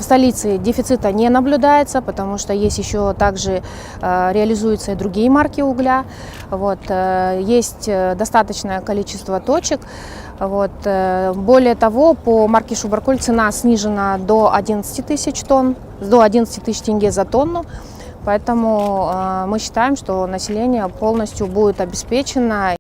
столице дефицита не наблюдается, потому что есть еще также реализуются и другие марки угля. Вот, есть достаточное количество точек. Вот. Более того, по марке Шубарколь цена снижена до 11 тысяч тонн, до 11 тысяч тенге за тонну. Поэтому мы считаем, что население полностью будет обеспечено.